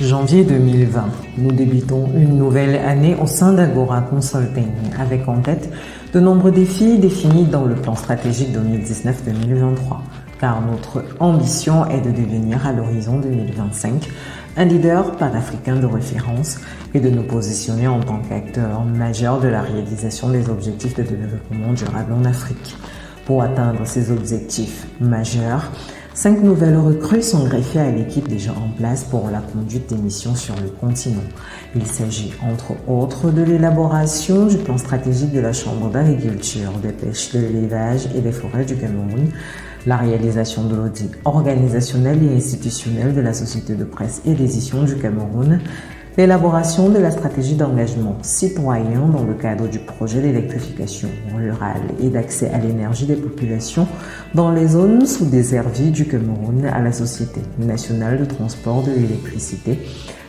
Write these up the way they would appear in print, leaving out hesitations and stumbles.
Janvier 2020, nous débutons une nouvelle année au sein d'Agora Consulting avec en tête de nombreux défis définis dans le plan stratégique 2019-2023 car notre ambition est de devenir à l'horizon 2025 un leader panafricain de référence et de nous positionner en tant qu'acteur majeur de la réalisation des objectifs de développement durable en Afrique. Pour atteindre ces objectifs majeurs, 5 nouvelles recrues sont greffées à l'équipe déjà en place pour la conduite des missions sur le continent. Il s'agit entre autres de l'élaboration du plan stratégique de la Chambre d'agriculture, des pêches, de l'élevage et des forêts du Cameroun, la réalisation de l'audit organisationnel et institutionnel de la société de presse et d'édition du Cameroun, l'élaboration de la stratégie d'engagement citoyen dans le cadre du projet d'électrification rurale et d'accès à l'énergie des populations dans les zones sous-desservies du Cameroun à la Société nationale de transport de l'électricité,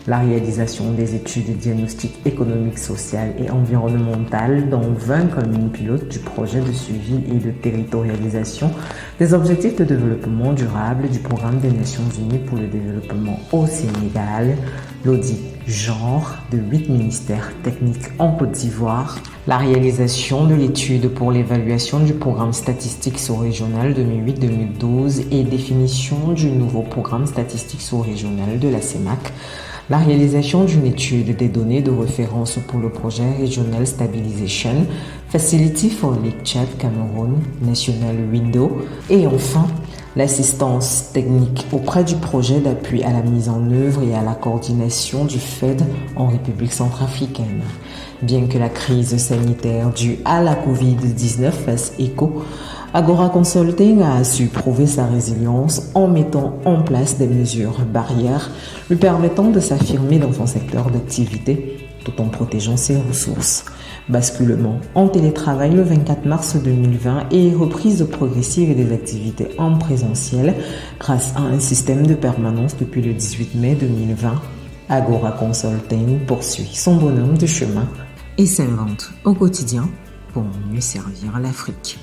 la réalisation des études de diagnostic économique, social et environnemental dans 20 communes pilotes du projet de suivi et de territorialisation des objectifs de développement durable du programme des Nations Unies pour le développement au Sénégal, l'audit genre de 8 ministères techniques en Côte d'Ivoire, la réalisation de l'étude pour l'évaluation du programme statistique sous-régional 2008-2012 et définition du nouveau programme statistique sous-régional de la CEMAC, la réalisation d'une étude des données de référence pour le projet Regional Stabilization Facility for Lake Chad Cameroun National Window et enfin l'assistance technique auprès du projet d'appui à la mise en œuvre et à la coordination du FED en République centrafricaine. Bien que la crise sanitaire due à la Covid-19 fasse écho, Agora Consulting a su prouver sa résilience en mettant en place des mesures barrières lui permettant de s'affirmer dans son secteur d'activité tout en protégeant ses ressources. Basculement en télétravail le 24 mars 2020 et reprise progressive des activités en présentiel grâce à un système de permanence depuis le 18 mai 2020. Agora Consulting poursuit son bonhomme de chemin et s'invente au quotidien pour mieux servir l'Afrique.